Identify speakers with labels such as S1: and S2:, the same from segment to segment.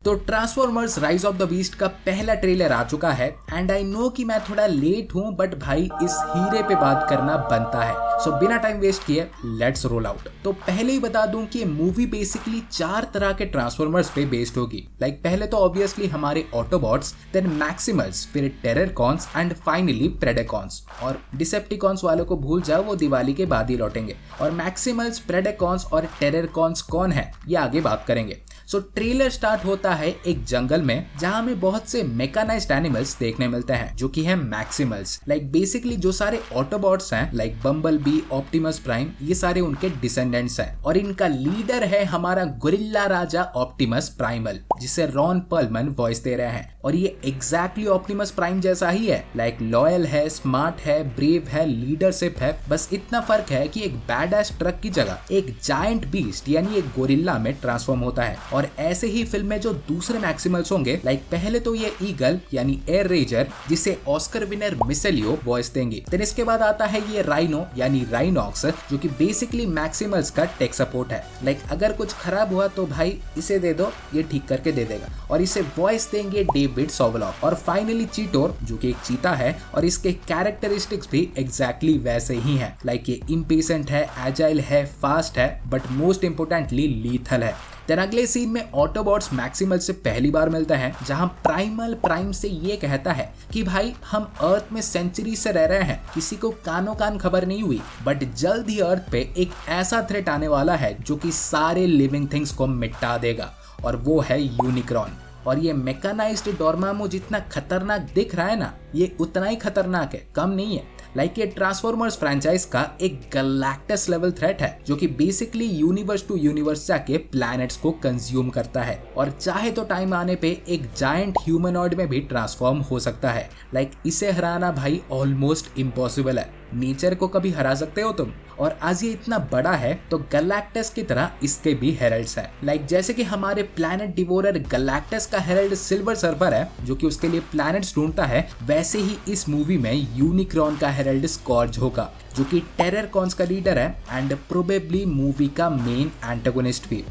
S1: तो transformers rise of the beast का पहला ट्रेलर आ चुका है एंड आई नो कि मैं थोड़ा लेट हूं बट भाई इस हीरे पे बात करना बनता है। सो बिना टाइम वेस्ट किए लेट्स रोल आउट। तो पहले ही बता दूं कि मूवी बेसिकली 4 तरह के ट्रांसफॉर्मर्स पे बेस्ड होगी। पहले तो ऑब्वियसली हमारे ऑटोबॉट्स, देन मैक्सिमल्स, फिर टेररकॉन्स एंड फाइनली प्रेडेकॉन्स। और डिसेप्टिकॉन्स वालों को भूल जाओ, वो दिवाली के बाद ही लौटेंगे। और मैक्सिमल्स, प्रेडेकॉन्स और टेररकॉन्स कौन है ये आगे बात करेंगे। सो ट्रेलर स्टार्ट होता है एक जंगल में जहां हमें बहुत से मैकेनाइज्ड एनिमल्स देखने मिलते हैं जो कि है मैक्सिमल्स। बेसिकली जो सारे ऑटोबॉट्स हैं बम्बल बी, ऑप्टिमस प्राइम, ये सारे उनके डिसेंडेंट्स हैं। और इनका लीडर है हमारा गोरिल्ला राजा ऑप्टिमस प्राइमल, जिसे रॉन पर्लमन वॉइस दे रहे हैं। और ये एग्जैक्टली ऑप्टिमस प्राइम जैसा ही है, लॉयल है, स्मार्ट है, ब्रेव है, लीडरशिप है। बस इतना फर्क है कि एक बैडएस ट्रक की जगह एक जायंट बीस्ट यानी एक गोरिल्ला में ट्रांसफॉर्म होता है। और ऐसे ही फिल्म में जो दूसरे मैक्सिमल्स होंगे, पहले तो ये ईगल यानी एयर रेजर, जिसे ऑस्कर विनर मिसेलियो वॉइस देंगे। देन इसके बाद आता है ये राइनो यानी राइनॉक्स, जो कि बेसिकली मैक्सिमल्स का टेक सपोर्ट है। अगर कुछ खराब हुआ तो भाई इसे दे दो, ये ठीक करके दे देगा। और इसे वॉइस देंगे डेविड सोवलॉक। और फाइनली चीटोर, जो कि एक चीता है, और इसके कैरेक्टरिस्टिक्स भी एग्जैक्टली वैसे ही हैं। ये इम्पेशेंट है, एजाइल है, फास्ट है, बट मोस्ट इंपोर्टेंटली लीथल है। देन अगले सीन में ऑटोबॉट्स मैक्सिमल से पहली बार मिलता है, जहां प्राइमल प्राइम से ये कहता है कि भाई हम अर्थ में सेंचुरी से रह रहे हैं, किसी को कानो कान खबर नहीं हुई, बट जल्द ही अर्थ पे एक ऐसा थ्रेट आने वाला है जो कि सारे लिविंग थिंग्स को मिटा देगा, और वो है यूनिक्रॉन। और ये मैकेनाइज्ड डोरमामू जितना खतरनाक दिख रहा है ना, ये उतना ही खतरनाक है, कम नहीं है। ये ट्रांसफॉर्मर्स फ्रेंचाइज का एक गैलेक्टस लेवल थ्रेट है, जो कि बेसिकली यूनिवर्स टू यूनिवर्स जाके प्लैनेट्स को कंज्यूम करता है। और चाहे तो टाइम आने पे एक जायंट ह्यूमनॉइड में भी ट्रांसफॉर्म हो सकता है। इसे हराना भाई ऑलमोस्ट इम्पॉसिबल है। नेचर को कभी हरा सकते हो तुम? और आज ये इतना बड़ा है तो गैलेक्टस की तरह इसके भी हेरल्ड्स हैं। जैसे कि हमारे प्लैनेट डिवोरर गैलेक्टस का हेरल्ड सिल्वर सर्फर है, जो कि उसके लिए प्लैनेट्स ढूंढता है, वैसे ही इस मूवी में यूनिक्रॉन का हेरल्ड स्कॉर्ज होगा, जो कि टेररकॉन्स का लीडर है एंड प्रोबेबली मूवी का मेन एंटागोनिस्ट भी।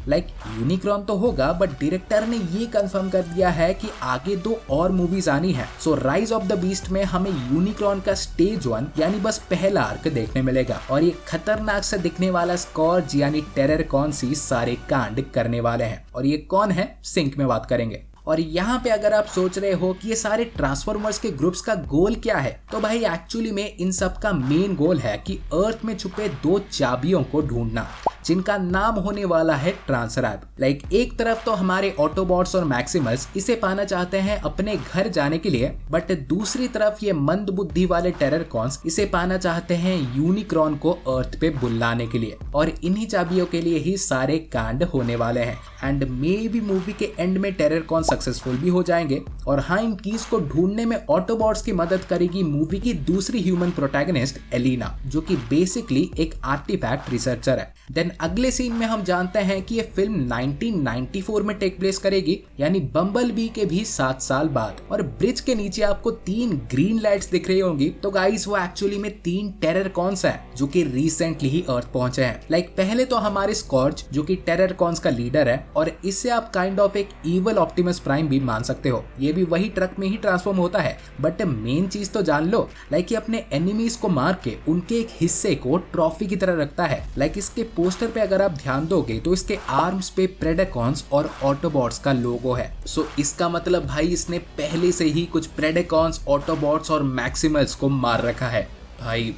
S1: यूनिक्रॉन तो होगा, बट डायरेक्टर ने ये कंफर्म कर दिया है कि आगे 2 और मूवीज आनी है। सो राइज ऑफ द बीस्ट में हमें यूनिक्रॉन का स्टेज 1 यानी बस पहला आर्क देखने मिलेगा। और ये खतरनाक से दिखने वाला स्कॉर्ज यानी टेररकॉन सी सारे कांड करने वाले हैं। और ये कौन है, सिंक में बात करेंगे। और यहाँ पे अगर आप सोच रहे हो कि ये सारे ट्रांसफॉर्मर्स के ग्रुप्स का गोल क्या है, तो भाई एक्चुअली में इन सब का मेन गोल है कि अर्थ में छुपे 2 चाबियों को ढूंढना, जिनका नाम होने वाला है ट्रांसरैप। एक तरफ तो हमारे ऑटोबॉट्स और मैक्सिमल्स इसे पाना चाहते हैं अपने घर जाने के लिए, बट दूसरी तरफ ये मंद बुद्धि वाले टेररकॉन्स इसे पाना चाहते हैं यूनिक्रॉन को अर्थ पे बुलाने के लिए। और इन्हीं चाबियों के लिए ही सारे कांड होने वाले हैं। एंड मे बी मूवी के एंड में टेररकॉन सक्सेसफुल भी हो जाएंगे। और हाँ, इन कीज को ढूंढने में ऑटोबॉट्स की मदद करेगी मूवी की दूसरी ह्यूमन प्रोटैगनिस्ट एलिना, जो कि बेसिकली एक आर्टिफैक्ट रिसर्चर है। देन अगले सीन में हम जानते हैं कि ये फिल्म 1994 में टेक प्लेस करेगी, यानी बम्बल बी के भी 7 साल बाद। और ब्रिज के नीचे आपको 3 ग्रीन लाइट्स दिख रही होंगी, तो गाइस वो एक्चुअली में 3 टेररकॉन्स हैं जो कि रिसेंटली ही अर्थ पहुंचे हैं। पहले तो हमारे स्कॉर्च, जो कि टेररकॉन्स का लीडर है, और इससे आप काइंड ऑफ एक इवल ऑप्टिमस प्राइम भी मान सकते हो। ये भी वही ट्रक में ही ट्रांसफॉर्म होता है, बट मेन चीज तो जान लो, ये अपने एनिमीज को मार के उनके एक हिस्से को ट्रॉफी की तरह रखता है। इसके पोस्टर पे अगर आप ध्यान दोगे तो इसके आर्म्स पे प्रेडेकॉन्स और ऑटोबॉट्स का लोगो है। सो इसका मतलब भाई इसने पहले से ही कुछ प्रेडेकॉन्स, ऑटोबॉट्स और मैक्सिमल्स को मार रखा है। भाई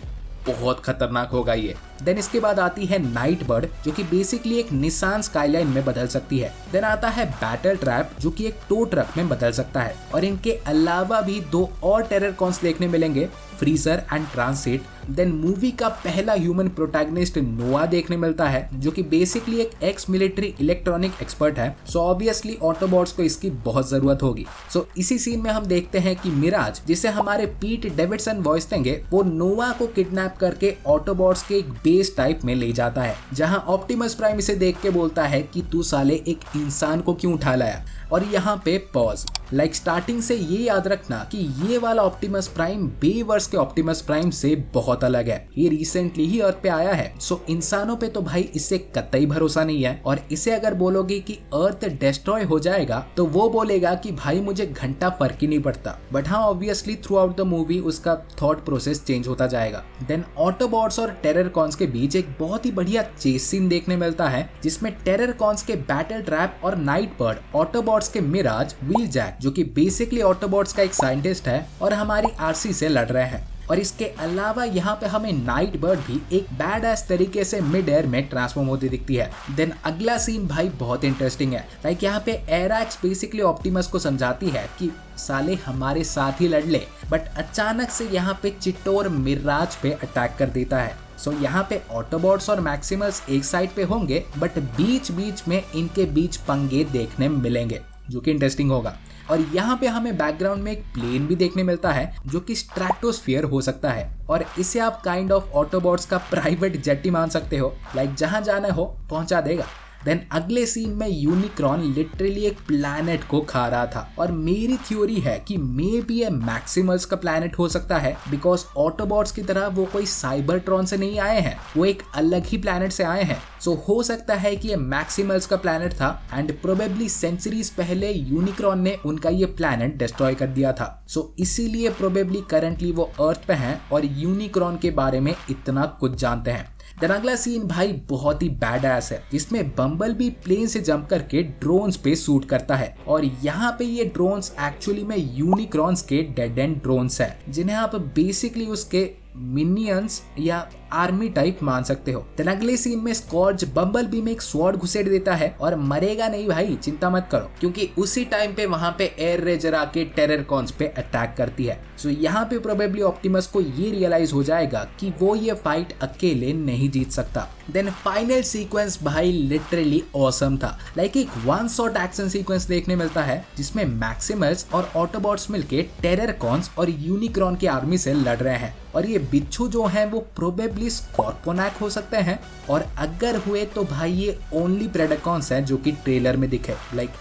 S1: बहुत खतरनाक होगा ये। देन इसके बाद आती है नाइट बर्ड, जो कि बेसिकली एक निसान स्काईलाइन में बदल सकती है। देन आता है बैटल ट्रैप, जो कि एक टो ट्रक में बदल सकता है। और इनके अलावा भी 2 और टेररकॉन्स देखने मिलेंगे, freezer and transit. Then movie का पहला ह्यूमन प्रोटैगनिस्ट नोआ देखने मिलता है, जो कि बेसिकली एक एक्स मिलिट्री इलेक्ट्रॉनिक एक्सपर्ट है। सो ऑब्वियसली ऑटोबॉट्स को इसकी बहुत जरूरत होगी। सो इसी सीन में हम देखते हैं कि मिराज, जिसे हमारे पीट डेविडसन वॉइस देंगे, वो नोआ को किडनैप करके ऑटोबॉट्स के एक बेस टाइप में ले जाता है, जहां ऑप्टिमस प्राइम इसे देख के बोलता है कि तू साले एक इंसान को क्यों उठा लाया। और यहाँ पे पॉज। स्टार्टिंग से ये याद रखना कि ये वाला ऑप्टिमस प्राइम बेवर्स के ऑप्टिमस प्राइम से बहुत अलग है। ये रिसेंटली ही अर्थ पे आया है, सो इंसानों पे तो भाई इससे कतई भरोसा नहीं है। और इसे अगर बोलोगे कि अर्थ डिस्ट्रॉय हो जाएगा तो वो बोलेगा कि भाई मुझे घंटा फर्क ही नहीं पड़ता। बट हाँ, obviously through out the movie उसका थॉट प्रोसेस चेंज होता जाएगा। देन ऑटोबॉट्स और टेररकॉन्स के बीच एक बहुत ही बढ़िया चेस सीन देखने मिलता है, जिसमें टेररकॉन्स के बैटल ट्रैप और नाइट बर्ड ऑटोबॉट्स के मिराज व्हील जैक, जो कि बेसिकली ऑटोबॉट्स का एक साइंटिस्ट है, और हमारी आरसी से लड़ रहे हैं। और इसके अलावा यहाँ पे हमें नाइट बर्ड भी एक बैड एस तरीके से मिड एयर में ट्रांसफॉर्म होती दिखती है। देन अगला सीन भाई बहुत इंटरेस्टिंग है। यहाँ पे एराक्स बेसिकली ऑप्टिमस को समझाती है कि साले हमारे साथ ही लड़ ले, बट अचानक से यहाँ पे चिट्टोर मिराज पे अटैक कर देता है। सो यहाँ पे ऑटोबॉट्स और मैक्सिमल्स एक साइड पे होंगे, बट बीच बीच में इनके बीच पंगे देखने मिलेंगे, जो कि इंटरेस्टिंग होगा। और यहाँ पे हमें बैकग्राउंड में एक प्लेन भी देखने मिलता है, जो कि स्ट्रैटोस्फीयर हो सकता है, और इसे आप काइंड ऑफ ऑटोबॉट्स का प्राइवेट जेट ही मान सकते हो। जहां जाना हो पहुंचा देगा। देन अगले सीन में यूनिक्रॉन लिटरली एक प्लैनेट को खा रहा था, और मेरी थ्योरी है कि मे बी ये मैक्सिमल्स का प्लैनेट हो सकता है, बिकॉज ऑटोबॉट्स की तरह वो कोई साइबरट्रॉन से नहीं आए हैं, वो एक अलग ही प्लैनेट से आए हैं। सो हो सकता है कि ये मैक्सिमल्स का प्लैनेट था, एंड प्रोबेबली सेंचुरीज पहले यूनिक्रॉन ने उनका ये प्लैनेट डिस्ट्रॉय कर दिया था। सो इसीलिए प्रोबेबली करंटली वो अर्थ पे हैं और यूनिक्रॉन के बारे में इतना कुछ जानते हैं। देन अगला सीन भाई बहुत ही बैड एस है, जिसमें बम्बल भी प्लेन से जंप करके ड्रोन्स पे शूट करता है, और यहाँ पे ये ड्रोन्स एक्चुअली में यूनिक्रॉन्स के डेड एंड ड्रोन्स है, जिन्हें आप बेसिकली उसके मिनियंस या आर्मी टाइप मान सकते हो। देन अगले सीन में स्कॉर्च बम्बल बी में एक स्वॉर्ड घुसेड़ देता है, और मरेगा नहीं भाई, चिंता मत करो, क्योंकि उसी टाइम पे वहां पे एयर रेजर आके टेररकॉन्स पे अटैक करती है। सो यहाँ पे प्रोबेबली ऑप्टिमस को ये रियलाइज हो जाएगा कि वो ये फाइट अकेले नहीं जीत सकता। देन फाइनल सीक्वेंस भाई लिटरली ऑसम था। एक वन शॉट एक्शन सीक्वेंस देखने मिलता है, जिसमें मैक्सिमल्स और ऑटोबॉट्स मिलके टेररकॉन्स और यूनिक्रॉन की आर्मी से लड़ रहे हैं, और ये बिच्छू जो हैं वो प्रोबेबली स्कॉर्पोनैक हो सकते हैं, और अगर हुए तो भाई ये ओनली प्रेडेकॉन्स हैं जो कि ट्रेलर में दिखे।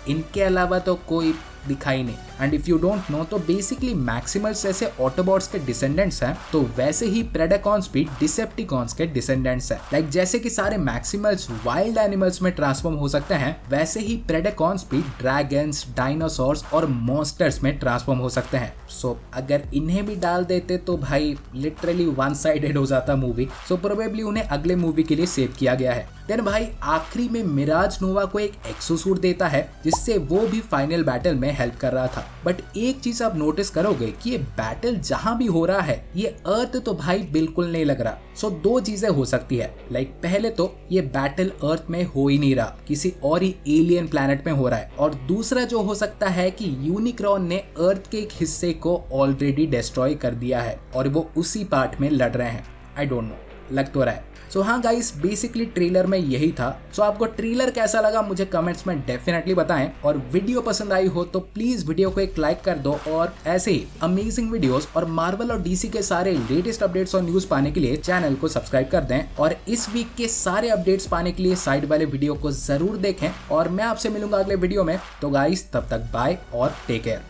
S1: इनके अलावा तो कोई दिखाई नहीं। And if you don't know तो बेसिकली मैक्सिमल्स जैसे ऑटोबॉट्स के डिसेंडेंट्स हैं, तो वैसे ही प्रेडेकॉन्स भी डिसेप्टिकॉन्स के डिसेंडेंट्स हैं। जैसे कि सारे मैक्सिमल्स वाइल्ड एनिमल्स में ट्रांसफॉर्म हो सकते हैं, वैसे ही प्रेडेकॉन्स भी ड्रैगन्स, डायनासोर्स और मॉन्स्टर्स में ट्रांसफॉर्म हो सकते हैं। सो अगर इन्हें भी डाल देते तो भाई लिटरली वन साइडेड हो जाता मूवी। सो प्रोबेबली उन्हें अगले मूवी के लिए सेव किया गया है। देन भाई आखिरी में मिराज नोवा को एक एक्सोसूट देता है, जिससे वो भी फाइनल बैटल में हेल्प कर रहा था। बट एक चीज आप नोटिस करोगे कि ये बैटल जहां भी हो रहा है, ये अर्थ तो भाई बिल्कुल नहीं लग रहा। सो दो चीजें हो सकती है। पहले तो ये बैटल अर्थ में हो ही नहीं रहा, किसी और ही एलियन प्लैनेट में हो रहा है, और दूसरा जो हो सकता है कि यूनिक्रॉन ने अर्थ के एक हिस्से को ऑलरेडी डिस्ट्रॉय कर दिया है, और वो उसी पार्ट में लड़ रहे हैं। आई डोंट नो, लग तो रहा है। सो हाँ गाइस, बेसिकली ट्रेलर में यही था। सो आपको ट्रेलर कैसा लगा मुझे कमेंट्स में डेफिनेटली बताएं, और वीडियो पसंद आई हो तो प्लीज वीडियो को एक लाइक कर दो, और ऐसे ही अमेजिंग वीडियोस और मार्वल और डीसी के सारे लेटेस्ट अपडेट्स और न्यूज पाने के लिए चैनल को सब्सक्राइब कर दें, और इस वीक के सारे अपडेट्स पाने के लिए साइड वाले वीडियो को जरूर देखें, और मैं आपसे मिलूंगा अगले वीडियो में। तो गाइस तब तक बाय और टेक केयर।